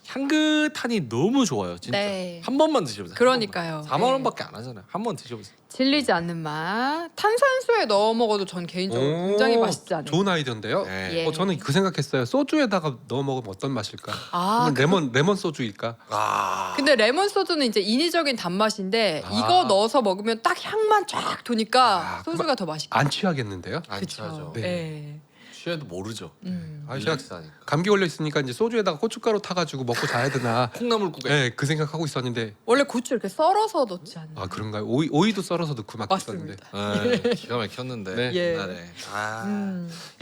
향긋하니 너무 좋아요. 진짜 네. 한 번만 드셔보세요. 그러니까요. 4만 네. 원밖에 안 하잖아요. 한 번 드셔보세요. 질리지 않는 맛. 탄산수에 넣어 먹어도 전 개인적으로 굉장히 맛있지 않아요? 좋은 아이디어인데요. 네. 예. 저는 그 생각했어요. 소주에다가 넣어 먹으면 어떤 맛일까? 아, 그러면 레몬 소주일까? 아, 근데 레몬 소주는 이제 인위적인 단맛인데 이거 넣어서 먹으면 딱 향만 쫙 도니까 소주가 더 맛있고. 안 취하겠는데요? 안 취하죠. 네. 네. 취해도 모르죠. 아, 제가 릴렉스하니까. 감기 걸려 있으니까 이제 소주에다가 고춧가루 타가지고 먹고 자야 되나? 콩나물국에 네, 그 생각하고 있었는데 원래 고추 이렇게 썰어서 넣지 않나요? 아 그런가요? 오이도 썰어서 넣고 막 했었는데. 맞습니다. 네, 기가 막혔는데 네. 예. 옛날에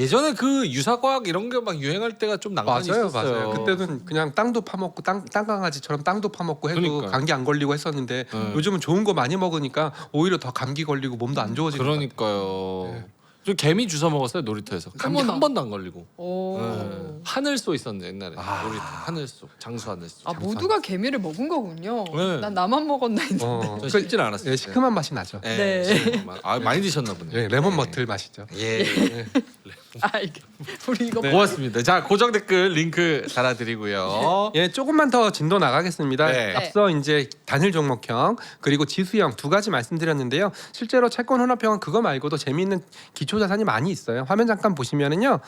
예전에 그 유사과학 이런 게 막 유행할 때가 좀 낭만이 맞아요, 있었어요. 맞아요. 그때는 그냥 땅도 파먹고 땅강아지처럼 땅도 파먹고 해도 그러니까요. 감기 안 걸리고 했었는데 요즘은 좋은 거 많이 먹으니까 오히려 더 감기 걸리고 몸도 안 좋아지는 것 같아요. 그러니까요. 네. 저 개미 주워 먹었어요 놀이터에서. 감기 어머나. 한 번도 안 걸리고. 오. 네. 하늘소 있었는데 옛날에 놀이터 하늘소 장수 하늘소. 아 모두가 개미를 먹은 거군요. 네. 난 나만 먹었나 했는데. 저 씹지는 않았어요. 예, 시큼한 맛이 나죠. 네. 시큼한 맛. 아 많이 드셨나 보네. 예, 레몬 머틀 맛이죠. 예. 아 이게 우리 이거 네. 고맙습니다. 자 고정 댓글 링크 달아드리고요. 예, 조금만 더 진도 나가겠습니다. 네. 앞서 이제 단일 종목형 그리고 지수형 두 가지 말씀드렸는데요. 실제로 채권 혼합형은 그거 말고도 재미있는 기초 자산이 많이 있어요. 화면 잠깐 보시면은요.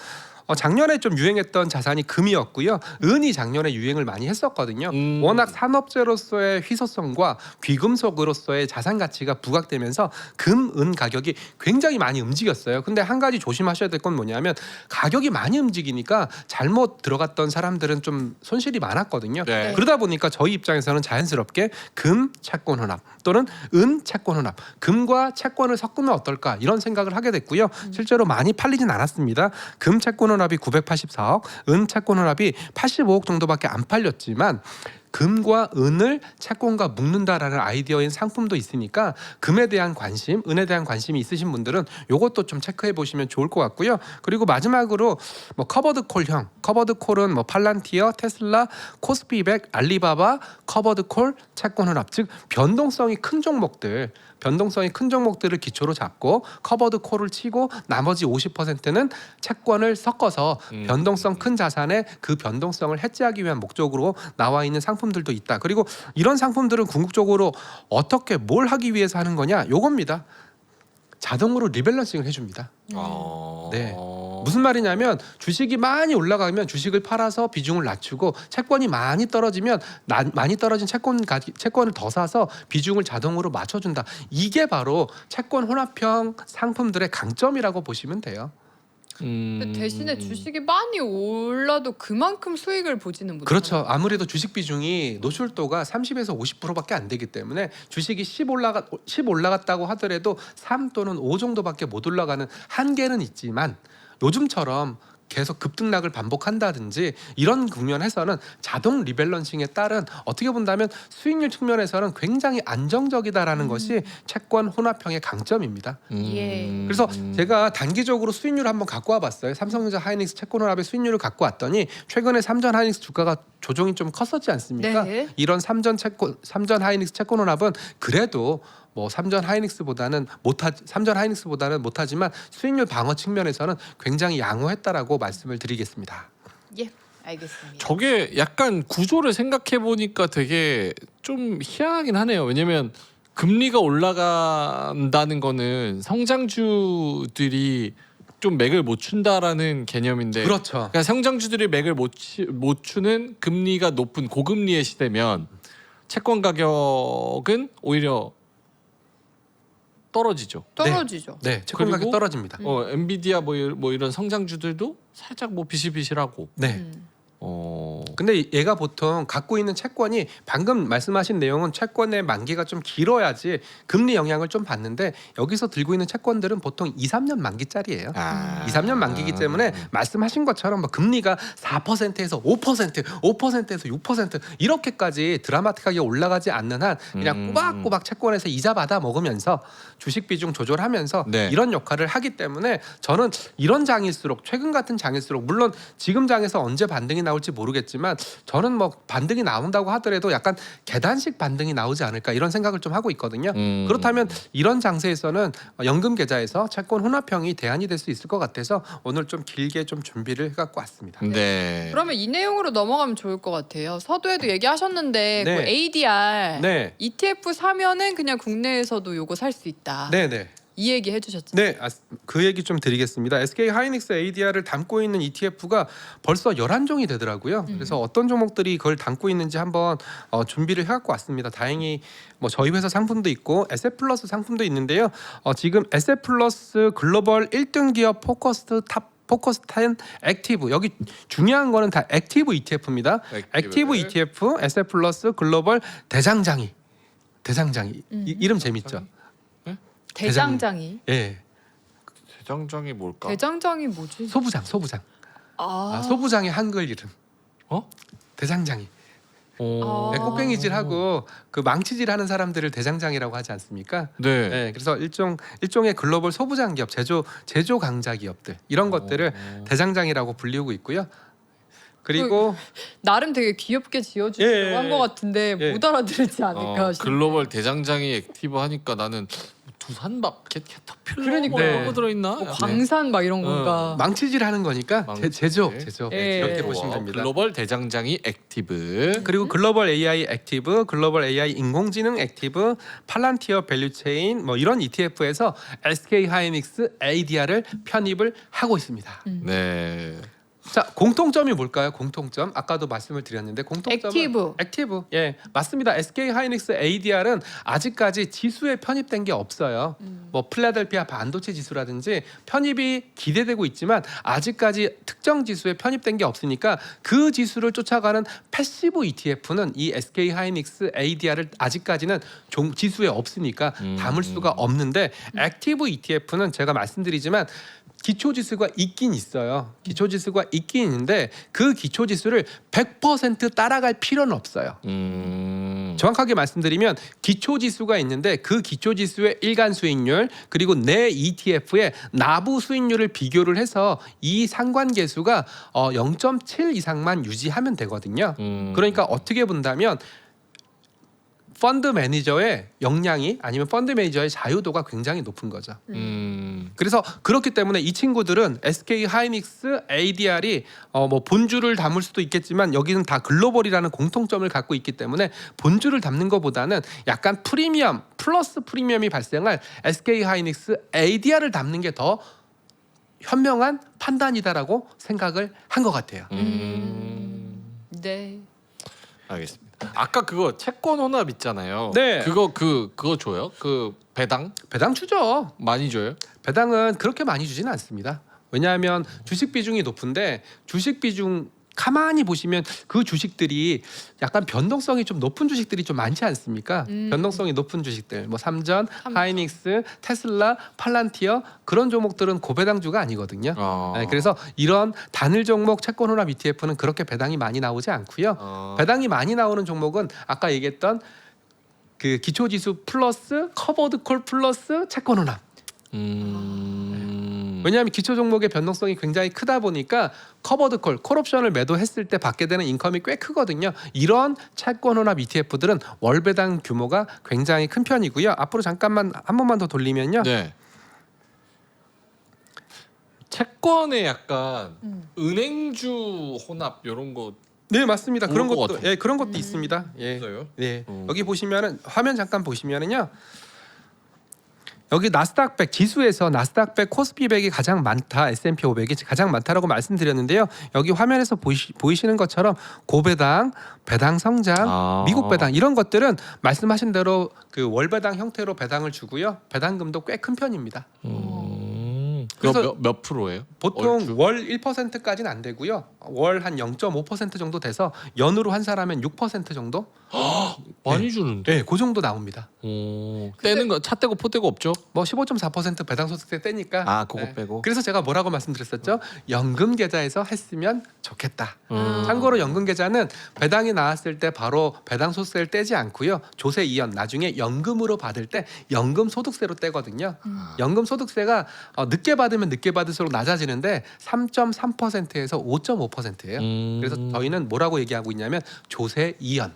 작년에 좀 유행했던 자산이 금이었고요. 은이 작년에 유행을 많이 했었거든요. 워낙 산업재로서의 희소성과 귀금속으로서의 자산 가치가 부각되면서 금, 은 가격이 굉장히 많이 움직였어요. 근데 한 가지 조심하셔야 될 건 뭐냐면 가격이 많이 움직이니까 잘못 들어갔던 사람들은 좀 손실이 많았거든요. 네. 그러다 보니까 저희 입장에서는 자연스럽게 금, 채권 혼합 또는 은, 채권 혼합, 금과 채권을 섞으면 어떨까 이런 생각을 하게 됐고요. 실제로 많이 팔리진 않았습니다. 금 채권 혼합이 984억, 은 채권 혼합이 85억 정도밖에 안 팔렸지만 금과 은을 채권과 묶는다라는 아이디어인 상품도 있으니까 금에 대한 관심, 은에 대한 관심이 있으신 분들은 이것도 좀 체크해 보시면 좋을 것 같고요. 그리고 마지막으로 뭐 커버드 콜형, 커버드 콜은 뭐 팔란티어, 테슬라, 코스피백, 알리바바, 커버드 콜, 채권 혼합, 즉 변동성이 큰 종목들. 변동성이 큰 종목들을 기초로 잡고 커버드 콜을 치고 나머지 50%는 채권을 섞어서 변동성 큰 자산의 그 변동성을 해지하기 위한 목적으로 나와 있는 상품들도 있다. 그리고 이런 상품들은 궁극적으로 어떻게 뭘 하기 위해서 하는 거냐? 요겁니다. 자동으로 리밸런싱을 해줍니다. 네. 무슨 말이냐면 주식이 많이 올라가면 주식을 팔아서 비중을 낮추고 채권이 많이 떨어지면 많이 떨어진 채권을 더 사서 비중을 자동으로 맞춰준다. 이게 바로 채권 혼합형 상품들의 강점이라고 보시면 돼요. 근데 대신에 주식이 많이 올라도 그만큼 수익을 보지는 못해요. 그렇죠. 아무래도 주식 비중이 노출도가 30에서 50%밖에 안 되기 때문에 주식이 10 올라갔다고 하더라도 3 또는 5 정도밖에 못 올라가는 한계는 있지만 요즘처럼 계속 급등락을 반복한다든지 이런 국면에서는 자동 리밸런싱에 따른 어떻게 본다면 수익률 측면에서는 굉장히 안정적이다라는 것이 채권 혼합형의 강점입니다. 예. 그래서 제가 단기적으로 수익률을 한번 갖고 와봤어요. 삼성전자 하이닉스 채권 혼합의 수익률을 갖고 왔더니 최근에 삼전 하이닉스 주가가 조정이 좀 컸었지 않습니까? 네. 이런 삼전 하이닉스 채권 혼합은 그래도 뭐 삼전 하이닉스보다는 못하지만 수익률 방어 측면에서는 굉장히 양호했다라고 말씀을 드리겠습니다. 예. 알겠습니다. 저게 약간 구조를 생각해 보니까 되게 좀 희한하긴 하네요. 왜냐면 금리가 올라간다는 거는 성장주들이 좀 맥을 못 춘다라는 개념인데, 그렇죠. 그러니까 성장주들이 맥을 못 추는 금리가 높은 고금리의 시대면 채권 가격은 오히려 떨어지죠. 떨어지죠. 네, 채권 가격 그리고 떨어집니다. 엔비디아 뭐 이런 성장주들도 살짝 뭐 비실비실하고. 네. 어. 근데 얘가 보통 갖고 있는 채권이 방금 말씀하신 내용은 채권의 만기가 좀 길어야지 금리 영향을 좀 받는데 여기서 들고 있는 채권들은 보통 2, 3년 만기짜리예요. 2, 3년 만기이기 때문에 말씀하신 것처럼 뭐 금리가 4%에서 5%, 5%에서 6% 이렇게까지 드라마틱하게 올라가지 않는 한 그냥 꼬박꼬박 채권에서 이자 받아 먹으면서 주식 비중 조절하면서 네. 이런 역할을 하기 때문에 저는 이런 장일수록 최근 같은 장일수록 물론 지금 장에서 언제 반등이 나올지 모르겠지만 저는 뭐 반등이 나온다고 하더라도 약간 계단식 반등이 나오지 않을까 이런 생각을 좀 하고 있거든요. 그렇다면 이런 장세에서는 연금 계좌에서 채권 혼합형이 대안이 될 수 있을 것 같아서 오늘 좀 길게 좀 준비를 해갖고 왔습니다. 네. 그러면 이 내용으로 넘어가면 좋을 것 같아요. 서두에도 얘기하셨는데 네. 그 ADR 네, ETF 사면은 그냥 국내에서도 요거 살 수 있다. 네, 네. 이 얘기 해주셨죠. 네, 그 얘기 좀 드리겠습니다. SK 하이닉스 ADR을 담고 있는 ETF가 벌써 11종이 되더라고요. 그래서 어떤 종목들이 그걸 담고 있는지 한번 준비를 해갖고 왔습니다. 다행히 뭐 저희 회사 상품도 있고 에셋플러스 상품도 있는데요. 지금 에셋플러스 글로벌 1등 기업 포커스 10 액티브 여기 중요한 거는 다 액티브 ETF입니다. 액티브 ETF 에셋플러스 글로벌 대장장이 이름 재밌죠? 대장장이. 예. 대장장이 뭘까? 대장장이 뭐지? 소부장. 아, 소부장의 한글 이름. 어? 대장장이. 오. 아. 꽃갱이질하고 그 망치질하는 사람들을 대장장이라고 하지 않습니까? 네. 네, 그래서 일종의 글로벌 소부장 기업, 제조 강자 기업들 이런 것들을 대장장이라고 불리우고 있고요. 그리고 나름 되게 귀엽게 지어주려고 예, 한 것 같은데 예. 못 알아들지 않을까 싶어요. 글로벌 대장장이 액티브 하니까 나는 두산밥, 캐터필러 그러니까. 뭐 이런 네. 거 들어있나? 뭐 광산 막 이런 건가. 망치질하는 거니까 망치질. 제조 예. 이렇게 보시면 됩니다. 글로벌 대장장이 액티브. 그리고 글로벌 AI 액티브, 글로벌 AI 인공지능 액티브, 팔란티어 밸류체인 뭐 이런 ETF에서 SK 하이닉스 ADR을 편입을 하고 있습니다. 네. 자, 공통점이 뭘까요? 공통점 아까도 말씀을 드렸는데 공통점은 액티브. 예, 맞습니다. SK 하이닉스 ADR은 아직까지 지수에 편입된 게 없어요. 뭐 필라델피아 반도체 지수라든지 편입이 기대되고 있지만 아직까지 특정 지수에 편입된 게 없으니까 그 지수를 쫓아가는 패시브 ETF는 이 SK 하이닉스 ADR을 아직까지는 지수에 없으니까 담을 수가 없는데 액티브 ETF는 제가 말씀드리지만 기초 지수가 있긴 있어요. 기초 지수가 있긴 있는데 그 기초 지수를 100% 따라갈 필요는 없어요. 정확하게 말씀드리면 기초 지수가 있는데 그 기초 지수의 일간 수익률 그리고 내 ETF의 나부 수익률을 비교를 해서 이 상관계수가 0.7 이상만 유지하면 되거든요. 그러니까 어떻게 본다면 펀드 매니저의 역량이 아니면 펀드 매니저의 자유도가 굉장히 높은 거죠. 그래서 그렇기 때문에 이 친구들은 SK 하이닉스 ADR이 뭐 본주를 담을 수도 있겠지만 여기는 다 글로벌이라는 공통점을 갖고 있기 때문에 본주를 담는 것보다는 약간 프리미엄 플러스 프리미엄이 발생할 SK 하이닉스 ADR을 담는 게 더 현명한 판단이다라고 생각을 한 것 같아요. 네. 알겠습니다. 아까 그거 채권 혼합 있잖아요. 네. 그거 줘요? 그 배당 배당 주죠. 많이 줘요? 배당은 그렇게 많이 주지는 않습니다. 왜냐하면 주식 비중이 높은데 주식 비중 가만히 보시면 그 주식들이 약간 변동성이 좀 높은 주식들이 좀 많지 않습니까? 변동성이 높은 주식들 뭐 삼전, 하이닉스, 테슬라, 팔란티어 그런 종목들은 고배당주가 아니거든요. 네, 그래서 이런 단일 종목 채권 혼합 ETF는 그렇게 배당이 많이 나오지 않고요. 배당이 많이 나오는 종목은 아까 얘기했던 그 기초지수 플러스 커버드 콜 플러스 채권 혼합. 왜냐하면 기초 종목의 변동성이 굉장히 크다 보니까 커버드 콜 옵션을 매도했을 때 받게 되는 인컴이 꽤 크거든요. 이런 채권 혼합 ETF들은 월 배당 규모가 굉장히 큰 편이고요. 앞으로 잠깐만 한 번만 더 돌리면요. 네. 채권에 약간 은행주 혼합 이런 거 네, 맞습니다. 그런 것 것도 같아요. 그런 것도 있습니다. 예. 있어요? 네. 여기 보시면은 화면 잠깐 보시면은요. 여기 나스닥 100 지수에서 나스닥 100 코스피 100이 가장 많다. S&P 500이 가장 많다라고 말씀드렸는데요. 여기 화면에서 보이시는 것처럼 고배당, 배당 성장, 미국 배당 이런 것들은 말씀하신 대로 그 월 배당 형태로 배당을 주고요. 배당금도 꽤 큰 편입니다. 그래서 그래서 몇 프로예요? 보통 월 1%까지는 안 되고요. 월 한 0.5% 정도 돼서 연으로 환산하면 6% 정도? 많이 주는데. 네, 그 정도 나옵니다. 떼는 거 차 떼고 포 떼고 없죠? 뭐 15.4% 배당 소득세 떼니까. 그거 빼고. 그래서 제가 뭐라고 말씀드렸었죠? 연금 계좌에서 했으면 좋겠다. 참고로 연금 계좌는 배당이 나왔을 때 바로 배당 소득세를 떼지 않고요. 조세 이연 나중에 연금으로 받을 때 연금 소득세로 떼거든요. 연금 소득세가 늦게 받으면 늦게 받을수록 낮아지는데 3.3%에서 5.5%예요. 그래서 저희는 뭐라고 얘기하고 있냐면 조세 이연.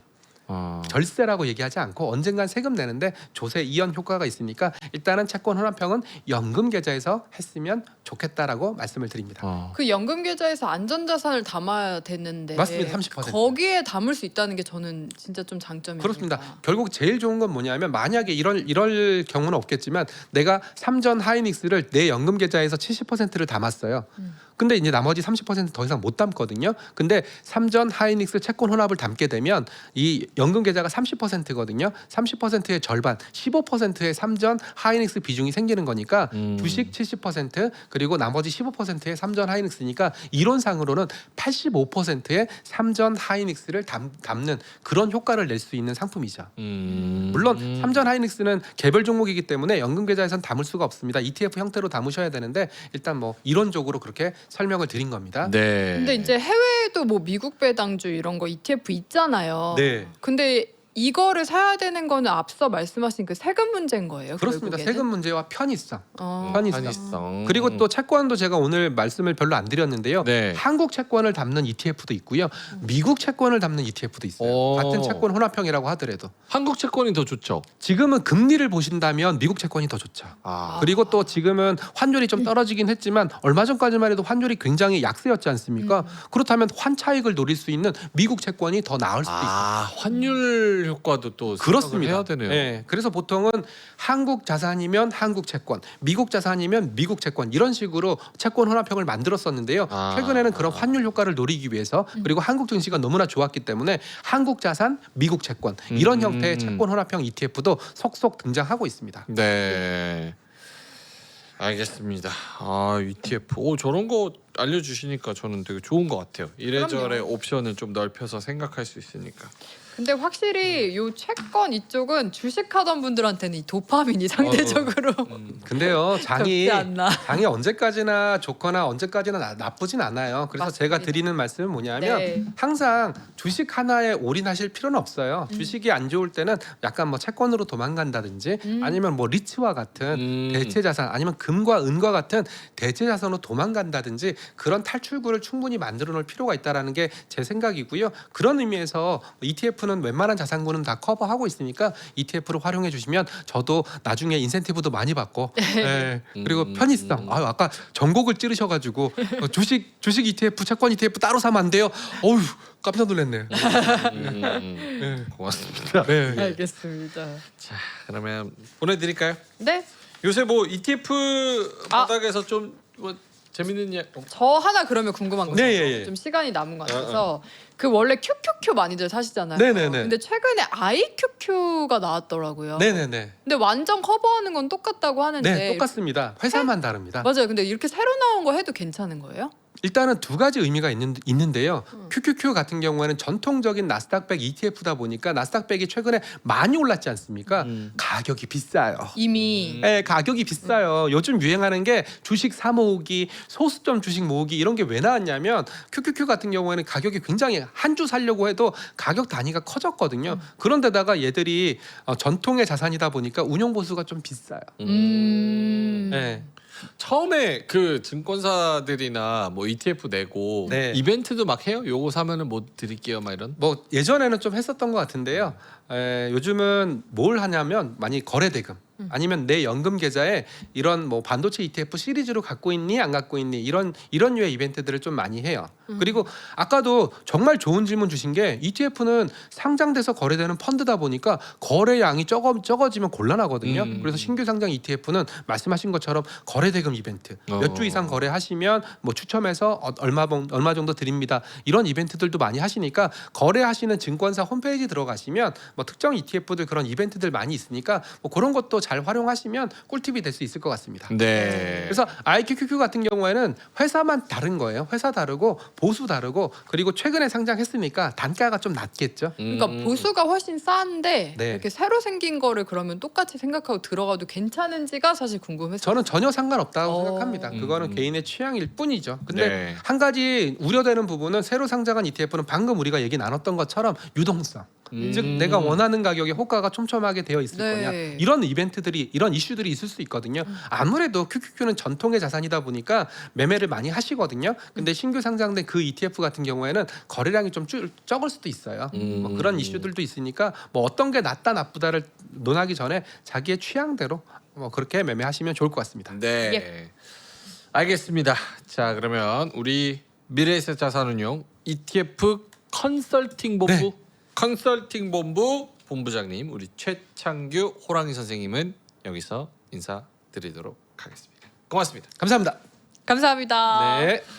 절세라고 얘기하지 않고 언젠간 세금 내는데 조세 이연 효과가 있으니까 일단은 채권 혼합형은 연금 계좌에서 했으면 좋겠다라고 말씀을 드립니다. 그 연금 계좌에서 안전자산을 담아야 되는데 맞습니다. 30%. 거기에 담을 수 있다는 게 저는 진짜 좀 장점이에요. 그렇습니다. 결국 제일 좋은 건 뭐냐면 만약에 이럴 경우는 없겠지만 내가 삼전 하이닉스를 내 연금 계좌에서 70%를 담았어요. 근데 이제 나머지 30%더 이상 못 담거든요. 근데 삼전 하이닉스 채권 혼합을 담게 되면 이 연금 계좌가 30%거든요. 30%의 절반, 15%의 삼전 하이닉스 비중이 생기는 거니까 주식 70% 그리고 나머지 15%의 삼전 하이닉스니까 이론상으로는 85%의 삼전 하이닉스를 담는 그런 효과를 낼 수 있는 상품이죠. 물론 삼전 하이닉스는 개별 종목이기 때문에 연금 계좌에선 담을 수가 없습니다. ETF 형태로 담으셔야 되는데 일단 뭐 이론적으로 그렇게 설명을 드린 겁니다. 네. 근데 이제 해외에도 뭐 미국 배당주 이런 거 ETF 있잖아요. 네. 근데 이거를 사야 되는 거는 앞서 말씀하신 그 세금 문제인 거예요. 그렇습니다. 결국에는? 세금 문제와 편의성. 어. 편의성. 그리고 또 채권도 제가 오늘 말씀을 별로 안 드렸는데요. 네. 한국 채권을 담는 ETF도 있고요. 미국 채권을 담는 ETF도 있어요. 오. 같은 채권 혼합형이라고 하더라도 한국 채권이 더 좋죠. 지금은 금리를 보신다면 미국 채권이 더 좋죠. 아. 그리고 또 지금은 환율이 좀 떨어지긴 했지만 얼마 전까지만 해도 환율이 굉장히 약세였지 않습니까? 그렇다면 환차익을 노릴 수 있는 미국 채권이 더 나을 수도 있어요. 아, 환율 효과도 또 생각을 그렇습니다. 해야 되네요. 네, 그래서 보통은 한국 자산이면 한국 채권, 미국 자산이면 미국 채권 이런 식으로 채권 혼합형을 만들었었는데요. 아. 최근에는 그런 환율 효과를 노리기 위해서 그리고 한국 증시가 너무나 좋았기 때문에 한국 자산, 미국 채권 이런 형태의 채권 혼합형 ETF도 속속 등장하고 있습니다. 네. 알겠습니다. 아, ETF. 오, 저런 거 알려주시니까 저는 되게 좋은 것 같아요. 이래저래 그럼요. 옵션을 좀 넓혀서 생각할 수 있으니까. 근데 확실히 요 채권 이쪽은 주식하던 분들한테는 이 도파민이 상대적으로 근데요, 적지 않나. 장이 언제까지나 좋거나 언제까지나 나쁘진 않아요. 그래서 제가 맞습니다. 드리는 말씀은 뭐냐면 네. 항상 주식 하나에 올인하실 필요는 없어요. 주식이 안 좋을 때는 약간 뭐 채권으로 도망간다든지 아니면 뭐 리츠와 같은 대체 자산 아니면 금과 은과 같은 대체 자산으로 도망간다든지 그런 탈출구를 충분히 만들어 놓을 필요가 있다라는 게 제 생각이고요. 그런 의미에서 ETF는 웬만한 자산군은 다 커버하고 있으니까 ETF를 활용해 주시면 저도 나중에 인센티브도 많이 받고 네. 그리고 편의성. 아까 전곡을 찌르셔가지고 주식 ETF 채권 ETF 따로 사면 안 돼요. 어휴 깜짝 놀랐네. 고맙습니다. 네. 알겠습니다. 자, 그러면 보내드릴까요? 네, 요새 뭐 ETF 바닥에서 좀 뭐 재밌는 저 하나 그러면 궁금한 거 네, 있어요. 예, 예. 좀 시간이 남은 것 같아서 그 원래 QQQ 많이들 사시잖아요. 네네네. 근데 최근에 IQQ가 나왔더라고요. 네네네. 근데 완전 커버하는 건 똑같다고 하는데 네 똑같습니다. 회사만 다릅니다. 맞아요. 근데 이렇게 새로 나온 거 해도 괜찮은 거예요? 일단은 두 가지 의미가 있는데요. QQQ 같은 경우에는 전통적인 나스닥백 ETF다 보니까 나스닥백이 최근에 많이 올랐지 않습니까? 가격이 비싸요. 이미 네, 가격이 비싸요. 요즘 유행하는 게 주식 사 모으기, 소수점 주식 모으기 이런 게 왜 나왔냐면 QQQ 같은 경우에는 가격이 굉장히 한 주 살려고 해도 가격 단위가 커졌거든요. 그런데다가 얘들이 전통의 자산이다 보니까 운용 보수가 좀 비싸요. 네. 처음에 그 증권사들이나 뭐 ETF 내고 네. 이벤트도 막 해요. 요거 사면은 뭐 드릴게요, 막 이런. 뭐 예전에는 좀 했었던 것 같은데요. 요즘은 뭘 하냐면 많이 거래대금 아니면 내 연금 계좌에 이런 뭐 반도체 ETF 시리즈로 갖고 있니 안 갖고 있니 이런 류의 이벤트들을 좀 많이 해요. 그리고 아까도 정말 좋은 질문 주신 게 ETF는 상장돼서 거래되는 펀드다 보니까 거래량이 적어지면 곤란하거든요. 그래서 신규 상장 ETF는 말씀하신 것처럼 거래대금 이벤트 몇 주 이상 거래하시면 뭐 추첨해서 얼마 정도 드립니다. 이런 이벤트들도 많이 하시니까 거래하시는 증권사 홈페이지 들어가시면 뭐 특정 ETF들 그런 이벤트들 많이 있으니까 뭐 그런 것도 잘 활용하시면 꿀팁이 될 수 있을 것 같습니다. 네. 그래서 IQQQ 같은 경우에는 회사만 다른 거예요. 회사 다르고 보수 다르고 그리고 최근에 상장했으니까 단가가 좀 낮겠죠. 그러니까 보수가 훨씬 싼데 네. 이렇게 새로 생긴 거를 그러면 똑같이 생각하고 들어가도 괜찮은지가 사실 궁금했어요. 저는 전혀 상관없다고 어. 생각합니다. 그거는 개인의 취향일 뿐이죠. 근데 네. 한 가지 우려되는 부분은 새로 상장한 ETF는 방금 우리가 얘기 나눴던 것처럼 유동성. 즉 내가 원하는 가격에 호가가 촘촘하게 되어 있을 네. 거냐 이런 이벤트들이 이런 이슈들이 있을 수 있거든요. 아무래도 QQQ는 전통의 자산이다 보니까 매매를 많이 하시거든요. 근데 신규 상장된 그 ETF 같은 경우에는 거래량이 좀 적을 수도 있어요. 뭐 그런 이슈들도 있으니까 뭐 어떤 게 낫다 나쁘다를 논하기 전에 자기의 취향대로 뭐 그렇게 매매하시면 좋을 것 같습니다. 네. 예. 알겠습니다. 자, 그러면 우리 미래에셋 자산운용 ETF 컨설팅 본부 네. 컨설팅 본부 본부장님 우리 최창규 호랑이 선생님은 여기서 인사드리도록 하겠습니다. 고맙습니다. 감사합니다. 감사합니다. 네.